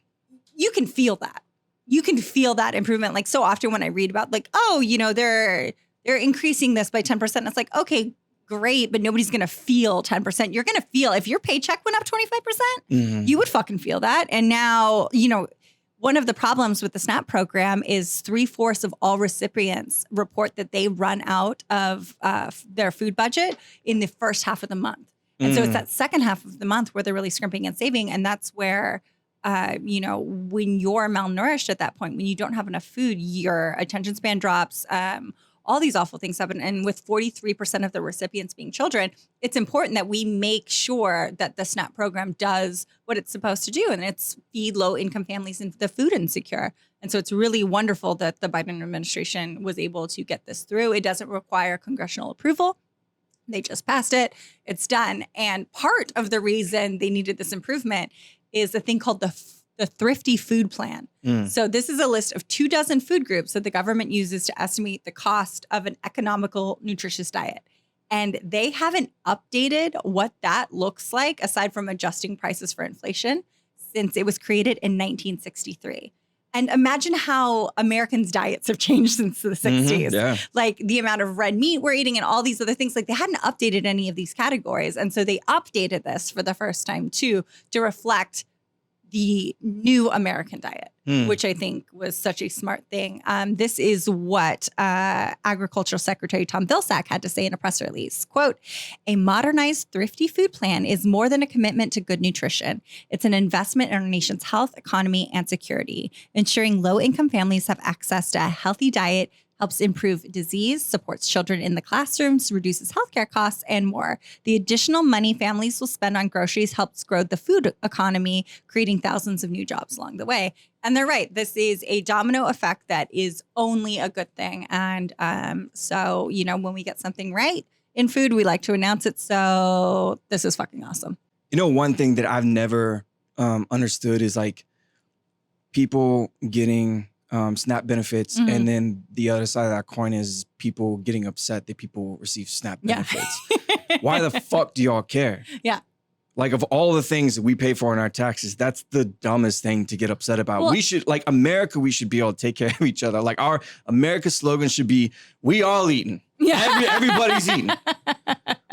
[SPEAKER 2] you can feel that. You can feel that improvement. Like, so often when I read about like, oh, you know, they're increasing this by 10%. It's like, okay, great, but nobody's going to feel 10%. You're going to feel, if your paycheck went up 25%, you would fucking feel that. And now, you know, one of the problems with the SNAP program is 3/4 of all recipients report that they run out of their food budget in the first half of the month. And so it's that second half of the month where they're really scrimping and saving. And that's where, you know, when you're malnourished at that point, when you don't have enough food, your attention span drops, all these awful things happen. And with 43% of the recipients being children, it's important that we make sure that the SNAP program does what it's supposed to do, and it's feed low-income families and the food insecure. And so it's really wonderful that the Biden administration was able to get this through. It doesn't require congressional approval. They just passed it. It's done. And part of the reason they needed this improvement is a thing called the Thrifty Food Plan. So this is a list of 24 food groups that the government uses to estimate the cost of an economical, nutritious diet. And they haven't updated what that looks like, aside from adjusting prices for inflation, since it was created in 1963. And imagine how Americans' diets have changed since the 60s.
[SPEAKER 1] Yeah.
[SPEAKER 2] Like the amount of red meat we're eating and all these other things. Like they hadn't updated any of these categories. And so they updated this for the first time too, to reflect the new American diet, which I think was such a smart thing. This is what Agricultural Secretary Tom Vilsack had to say in a press release. Quote, "A modernized thrifty food plan is more than a commitment to good nutrition. It's an investment in our nation's health, economy, and security. Ensuring low-income families have access to a healthy diet helps improve disease, supports children in the classrooms, reduces healthcare costs, and more. The additional money families will spend on groceries helps grow the food economy, creating thousands of new jobs along the way." And they're right. This is a domino effect that is only a good thing. And so, you know, when we get something right in food, we like to announce it. So this is fucking awesome.
[SPEAKER 1] You know, one thing that I've never understood is like people getting SNAP benefits, and then the other side of that coin is people getting upset that people receive SNAP benefits. Why the fuck do y'all care?
[SPEAKER 2] Yeah.
[SPEAKER 1] Like, of all the things that we pay for in our taxes, that's the dumbest thing to get upset about.
[SPEAKER 2] Well,
[SPEAKER 1] we should, like America, we should be able to take care of each other. Like our America slogan should be, "We all eating."
[SPEAKER 2] Yeah.
[SPEAKER 1] Everybody's eating.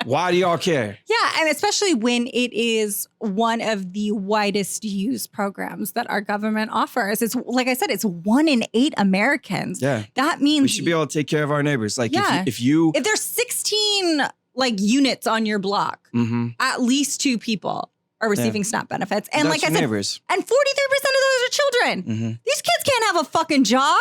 [SPEAKER 1] Why do y'all care?
[SPEAKER 2] Yeah, and especially when it is one of the widest used programs that our government offers. It's like I said, it's 1 in 8 Americans.
[SPEAKER 1] Yeah.
[SPEAKER 2] That means
[SPEAKER 1] We should be able to take care of our neighbors. Like
[SPEAKER 2] Yeah.
[SPEAKER 1] if
[SPEAKER 2] there's 16 like units on your block, at least 2 people are receiving SNAP benefits. And
[SPEAKER 1] that's
[SPEAKER 2] like I
[SPEAKER 1] your
[SPEAKER 2] said,
[SPEAKER 1] neighbors.
[SPEAKER 2] and 43% of those are children. These kids can't have a fucking job.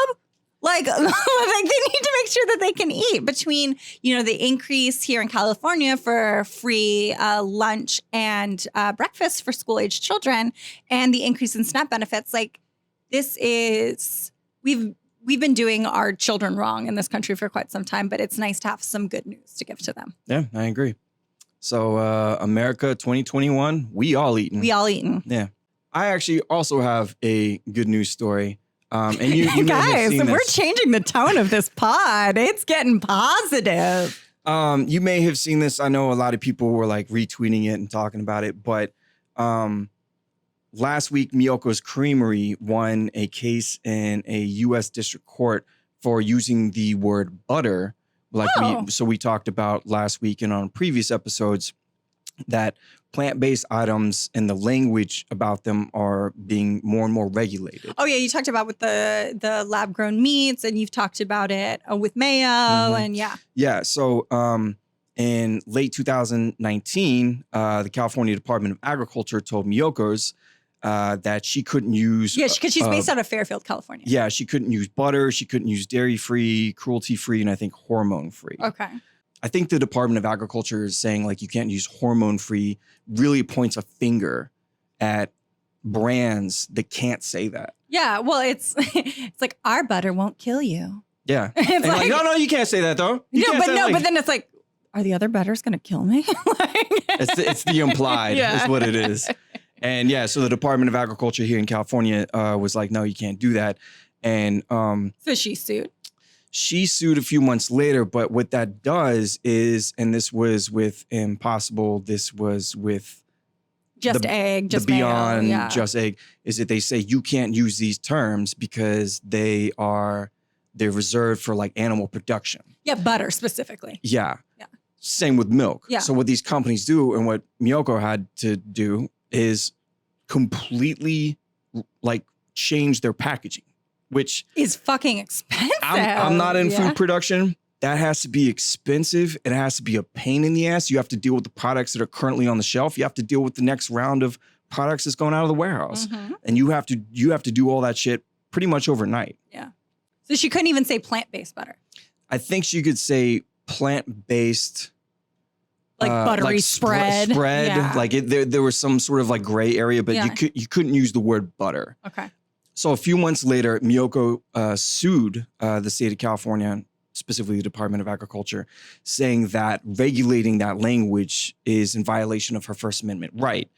[SPEAKER 2] Like, like they need to make sure that they can eat. Between, you know, the increase here in California for free lunch and breakfast for school-aged children, and the increase in SNAP benefits, like this is, we've been doing our children wrong in this country for quite some time, but it's nice to have some good news to give to them.
[SPEAKER 1] Yeah, I agree. So America 2021, we all eating.
[SPEAKER 2] We all eating.
[SPEAKER 1] Yeah. I actually also have a good news story. And you may have
[SPEAKER 2] Guys,
[SPEAKER 1] seen
[SPEAKER 2] we're
[SPEAKER 1] this.
[SPEAKER 2] changing the tone of this pod. It's getting positive.
[SPEAKER 1] You may have seen this. I know a lot of people were like retweeting it and talking about it, but last week, Miyoko's Creamery won a case in a U.S. district court for using the word butter We talked about last week and on previous episodes that plant-based items and the language about them are being more and more regulated.
[SPEAKER 2] Oh yeah, you talked about with the lab-grown meats, and you've talked about it with mayo, and yeah.
[SPEAKER 1] Yeah. So in late 2019, the California Department of Agriculture told Miyoko's that she couldn't use.
[SPEAKER 2] Yeah, because she's based out of Fairfield, California.
[SPEAKER 1] Yeah, she couldn't use butter. She couldn't use dairy-free, cruelty-free, and I think hormone-free.
[SPEAKER 2] Okay.
[SPEAKER 1] I think the Department of Agriculture is saying like you can't use hormone-free, really points a finger at brands that can't say that.
[SPEAKER 2] Yeah, well, it's like our butter won't kill you.
[SPEAKER 1] Yeah. And like, no, you can't say that though.
[SPEAKER 2] But then it's like, are the other butters going to kill me?
[SPEAKER 1] It's the implied is what it is. And yeah, so the Department of Agriculture here in California was like, no, you can't do that. And
[SPEAKER 2] so she sued.
[SPEAKER 1] She sued a few months later, but what that does is, and this was with Impossible, this was with
[SPEAKER 2] Just Egg, Just
[SPEAKER 1] the
[SPEAKER 2] Mayo,
[SPEAKER 1] Beyond,
[SPEAKER 2] yeah.
[SPEAKER 1] Just Egg, is that they say you can't use these terms because they're reserved for like animal production.
[SPEAKER 2] Yeah, butter specifically.
[SPEAKER 1] Yeah.
[SPEAKER 2] Yeah.
[SPEAKER 1] Same with milk.
[SPEAKER 2] Yeah.
[SPEAKER 1] So what these companies do and what Miyoko had to do is completely like change their packaging, which
[SPEAKER 2] is fucking expensive.
[SPEAKER 1] I'm not in food production. That has to be expensive. It has to be a pain in the ass. You have to deal with the products that are currently on the shelf. You have to deal with the next round of products that's going out of the warehouse. And you have to do all that shit pretty much overnight.
[SPEAKER 2] Yeah. So she couldn't even say plant-based butter.
[SPEAKER 1] I think she could say plant-based
[SPEAKER 2] like buttery spread. Yeah.
[SPEAKER 1] Like there was some sort of like gray area, but you couldn't use the word butter.
[SPEAKER 2] Okay.
[SPEAKER 1] So a few months later, Miyoko sued the state of California, specifically the Department of Agriculture, saying that regulating that language is in violation of her First Amendment right.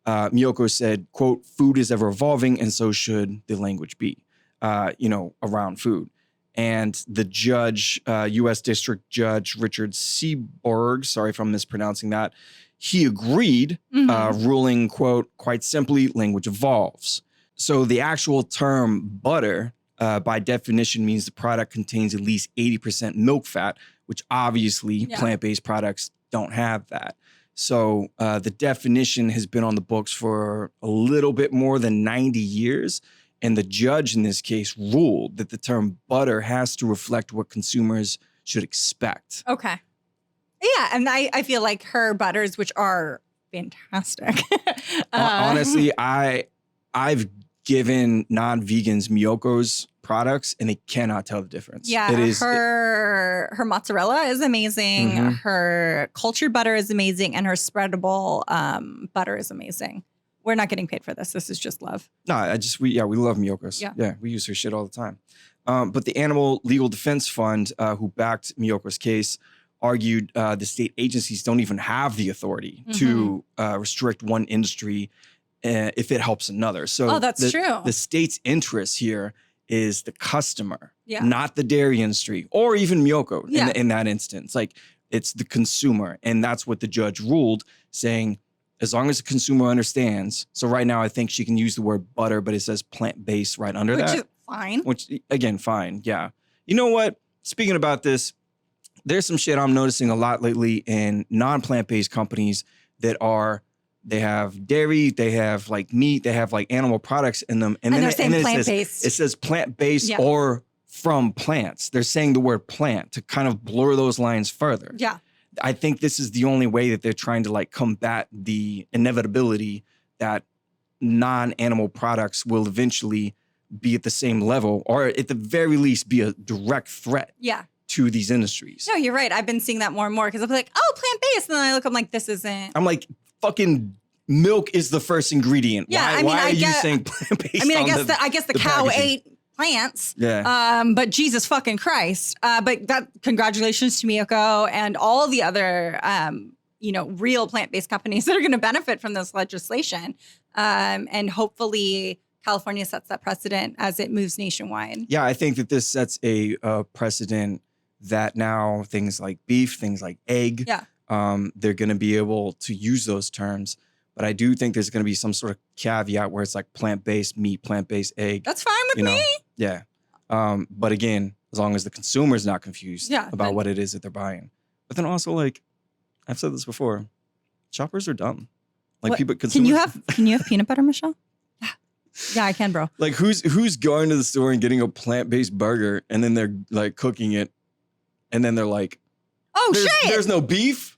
[SPEAKER 1] Miyoko said, quote, food is ever evolving and so should the language be, around food. And the judge, U.S. District Judge Richard Seaborg, sorry if I'm mispronouncing that, he agreed, ruling, quote, quite simply, language evolves. So the actual term butter, by definition, means the product contains at least 80% milk fat, which obviously plant-based products don't have that. So the definition has been on the books for a little bit more than 90 years. And the judge in this case ruled that the term butter has to reflect what consumers should expect.
[SPEAKER 2] Okay. Yeah, and I feel like her butters, which are fantastic.
[SPEAKER 1] Honestly, I've given non-vegans Miyoko's products and they cannot tell the difference.
[SPEAKER 2] Yeah, her mozzarella is amazing. Her cultured butter is amazing, and her spreadable butter is amazing. We're not getting paid for this. This is just love.
[SPEAKER 1] No, we love Miyoko's. Yeah, we use her shit all the time. But the Animal Legal Defense Fund, who backed Miyoko's case, argued the state agencies don't even have the authority to restrict one industry if it helps another. So
[SPEAKER 2] that's true.
[SPEAKER 1] The state's interest here is the customer,
[SPEAKER 2] Yeah.
[SPEAKER 1] not the dairy industry or even Miyoko
[SPEAKER 2] Yeah.
[SPEAKER 1] in that instance. Like, it's the consumer. And that's what the judge ruled, saying, as long as the consumer understands. So right now, I think she can use the word butter, but it says plant-based right under that.
[SPEAKER 2] Which is fine.
[SPEAKER 1] Which, again, fine. Yeah. You know what? Speaking about this, there's some shit I'm noticing a lot lately in non-plant-based companies that they have dairy, they have like meat, they have like animal products in them.
[SPEAKER 2] And
[SPEAKER 1] then
[SPEAKER 2] they're saying
[SPEAKER 1] plant-based. It says plant-based or from plants. They're saying the word plant to kind of blur those lines further.
[SPEAKER 2] Yeah.
[SPEAKER 1] I think this is the only way that they're trying to like combat the inevitability that non-animal products will eventually be at the same level, or at the very least be a direct threat to these industries.
[SPEAKER 2] No, you're right. I've been seeing that more and more because I'm like, oh, plant-based. And then I look, I'm like, this isn't.
[SPEAKER 1] I'm like, fucking milk is the first ingredient.
[SPEAKER 2] Yeah,
[SPEAKER 1] why are you saying plant-based?
[SPEAKER 2] I mean, I guess the cow
[SPEAKER 1] packaging.
[SPEAKER 2] ate plants.
[SPEAKER 1] Yeah.
[SPEAKER 2] But Jesus fucking Christ. But congratulations to Miyoko and all the other, real plant-based companies that are going to benefit from this legislation. And hopefully California sets that precedent as it moves nationwide.
[SPEAKER 1] Yeah, I think that this sets a precedent that now things like beef, things like egg, they're going to be able to use those terms. But I do think there's going to be some sort of caveat where it's like plant-based meat, plant-based egg.
[SPEAKER 2] That's fine with me.
[SPEAKER 1] Yeah. But again, as long as the consumer's not confused
[SPEAKER 2] Yeah,
[SPEAKER 1] about
[SPEAKER 2] then-
[SPEAKER 1] what it is that they're buying. But then also, like, I've said this before, shoppers are dumb. Like
[SPEAKER 2] What-
[SPEAKER 1] people,
[SPEAKER 2] Can you
[SPEAKER 1] consumers,
[SPEAKER 2] have peanut butter, Michelle? Yeah. Yeah, I can, bro.
[SPEAKER 1] like who's going to the store and getting a plant-based burger and then they're like cooking it and then they're like,
[SPEAKER 2] Oh,
[SPEAKER 1] there's,
[SPEAKER 2] shit.
[SPEAKER 1] there's no beef.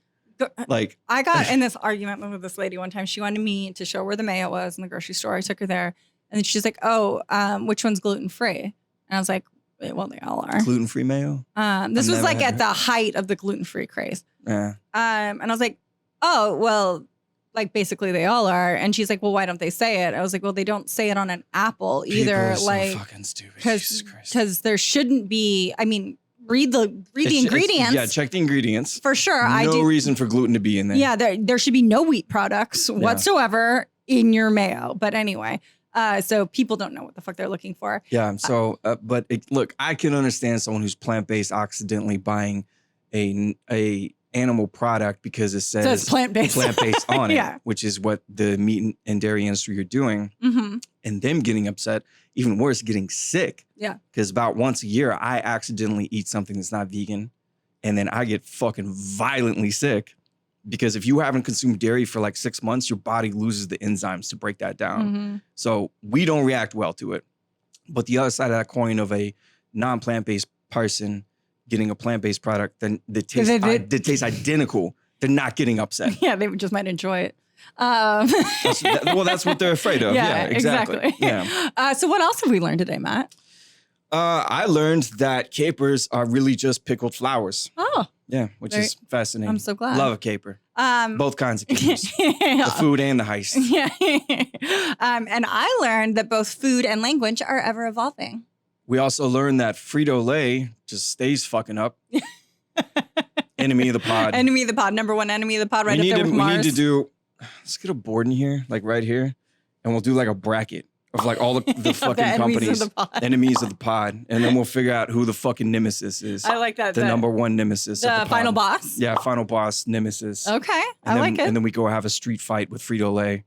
[SPEAKER 1] Like,
[SPEAKER 2] I got in this argument with this lady one time. She wanted me to show where the mayo was in the grocery store. I took her there. And then she's like, oh, which one's gluten-free? And I was like, well, they all are.
[SPEAKER 1] gluten-free mayo.
[SPEAKER 2] This
[SPEAKER 1] I've
[SPEAKER 2] was
[SPEAKER 1] never
[SPEAKER 2] like
[SPEAKER 1] had
[SPEAKER 2] at the height of the gluten-free craze.
[SPEAKER 1] Yeah.
[SPEAKER 2] And I was like, oh, well, like basically they all are. And she's like, well, why don't they say it? I was like, well, they don't say it on an apple either.
[SPEAKER 1] People are so
[SPEAKER 2] like,
[SPEAKER 1] fucking stupid. Jesus Christ.
[SPEAKER 2] because there shouldn't be, I mean, read the ingredients.
[SPEAKER 1] Yeah, check the ingredients.
[SPEAKER 2] For sure.
[SPEAKER 1] No reason for gluten to be in there.
[SPEAKER 2] Yeah, there should be no wheat products whatsoever in your mayo. But anyway, so people don't know what the fuck they're looking for.
[SPEAKER 1] Yeah. So, but look, I can understand someone who's plant-based accidentally buying a animal product because it says
[SPEAKER 2] plant-based.
[SPEAKER 1] plant-based on it,
[SPEAKER 2] Yeah.
[SPEAKER 1] which is what the meat and dairy industry are doing,
[SPEAKER 2] Mm-hmm.
[SPEAKER 1] and them getting upset. Even worse, getting sick.
[SPEAKER 2] Yeah.
[SPEAKER 1] Because about once a year, I accidentally eat something that's not vegan, and then I get fucking violently sick. Because if you haven't consumed dairy for like 6 months, your body loses the enzymes to break that down.
[SPEAKER 2] Mm-hmm.
[SPEAKER 1] So we don't react well to it. But the other side of that coin of a non-plant-based person getting a plant-based product, then that tastes identical, they're not getting upset.
[SPEAKER 2] Yeah, they just might enjoy it.
[SPEAKER 1] That's what they're afraid of. Yeah, exactly. Yeah.
[SPEAKER 2] So what else have we learned today, Matt?
[SPEAKER 1] I learned that capers are really just pickled flowers.
[SPEAKER 2] Oh,
[SPEAKER 1] Yeah, which is fascinating.
[SPEAKER 2] I'm so glad.
[SPEAKER 1] Love a caper. Both kinds of capers. The food and the heist.
[SPEAKER 2] Yeah. And I learned that both food and language are ever evolving.
[SPEAKER 1] We also learned that Frito-Lay just stays fucking up. Enemy of the pod.
[SPEAKER 2] Enemy of the pod, number one enemy of the pod, right up there with
[SPEAKER 1] we
[SPEAKER 2] Mars.
[SPEAKER 1] need to do, let's get a board in here, like right here, and we'll do like a bracket of like all the fucking
[SPEAKER 2] enemies
[SPEAKER 1] companies.
[SPEAKER 2] of the pod.
[SPEAKER 1] Enemies of the pod. And then we'll figure out who the fucking nemesis is.
[SPEAKER 2] I like that.
[SPEAKER 1] The number one nemesis of the pod.
[SPEAKER 2] final boss.
[SPEAKER 1] Yeah, final boss, nemesis.
[SPEAKER 2] Okay,
[SPEAKER 1] And
[SPEAKER 2] like it.
[SPEAKER 1] And then we go have a street fight with Frito-Lay.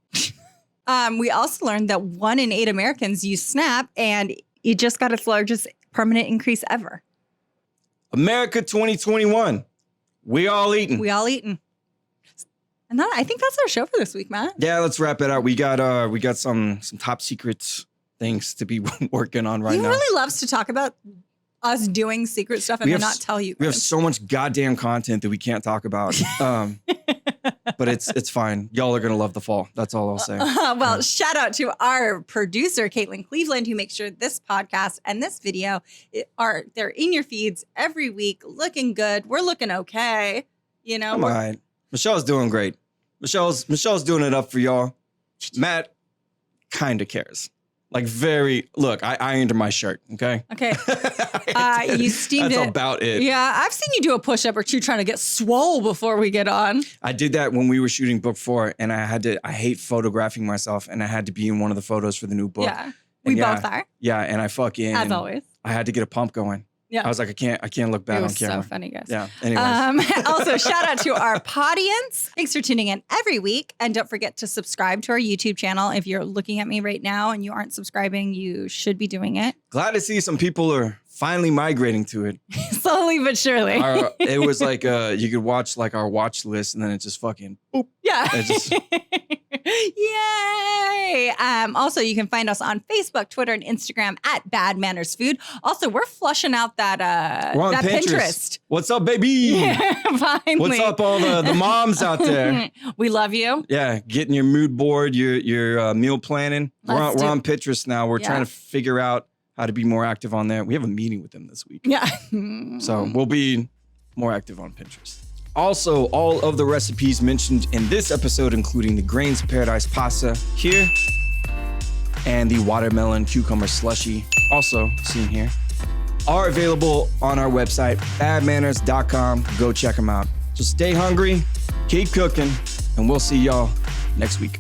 [SPEAKER 2] We also learned that 1 in 8 Americans use SNAP, and it just got its largest permanent increase ever.
[SPEAKER 1] America 2021. We all eating.
[SPEAKER 2] We all eating. And I think that's our show for this week, Matt.
[SPEAKER 1] Yeah, let's wrap it out. We got some top secret things to be working on right
[SPEAKER 2] He
[SPEAKER 1] now.
[SPEAKER 2] really loves to talk about us doing secret stuff and then not tell you.
[SPEAKER 1] We have
[SPEAKER 2] guys.
[SPEAKER 1] so much goddamn content that we can't talk about. But it's fine. Y'all are gonna love the fall. That's all I'll say.
[SPEAKER 2] Well, shout out to our producer, Caitlin Cleveland, who makes sure this podcast and this video they're in your feeds every week, looking good. We're looking okay. You know,
[SPEAKER 1] I'm all right. Michelle's doing great. Michelle's doing it up for y'all. Matt kind of cares. Like look, I ironed my shirt, okay?
[SPEAKER 2] Okay. You steamed
[SPEAKER 1] That's
[SPEAKER 2] it.
[SPEAKER 1] about it.
[SPEAKER 2] Yeah, I've seen you do a push-up or two trying to get swole before we get on.
[SPEAKER 1] I did that when we were shooting book 4, and I hate photographing myself, and I had to be in one of the photos for the new book.
[SPEAKER 2] Yeah, we both are.
[SPEAKER 1] Yeah, and I fucking,
[SPEAKER 2] As always.
[SPEAKER 1] I had to get a pump going.
[SPEAKER 2] Yeah.
[SPEAKER 1] I was like, I can't look bad
[SPEAKER 2] It
[SPEAKER 1] on
[SPEAKER 2] was
[SPEAKER 1] camera.
[SPEAKER 2] so funny, guys.
[SPEAKER 1] Yeah. Anyways.
[SPEAKER 2] Also, shout out to our podience. Thanks for tuning in every week. And don't forget to subscribe to our YouTube channel. If you're looking at me right now and you aren't subscribing, you should be doing it.
[SPEAKER 1] Glad to see some people are finally migrating to it.
[SPEAKER 2] Slowly but surely.
[SPEAKER 1] It was like you could watch like our watch list, and then it just fucking boop.
[SPEAKER 2] Yeah.
[SPEAKER 1] It just-
[SPEAKER 2] Yay. Also, you can find us on Facebook, Twitter, and Instagram at Bad Manners Food. Also, we're flushing out that
[SPEAKER 1] We're on
[SPEAKER 2] that
[SPEAKER 1] Pinterest. What's up, baby?
[SPEAKER 2] Finally.
[SPEAKER 1] What's up, all the moms out there?
[SPEAKER 2] We love you.
[SPEAKER 1] Yeah, getting your mood board, your meal planning. We're on Pinterest now. We're trying to figure out how to be more active on there. We have a meeting with them this week.
[SPEAKER 2] Yeah.
[SPEAKER 1] So we'll be more active on Pinterest. Also, all of the recipes mentioned in this episode, including the Grains of Paradise pasta here and the watermelon cucumber slushie, also seen here, are available on our website, badmanners.com. Go check them out. So stay hungry, keep cooking, and we'll see y'all next week.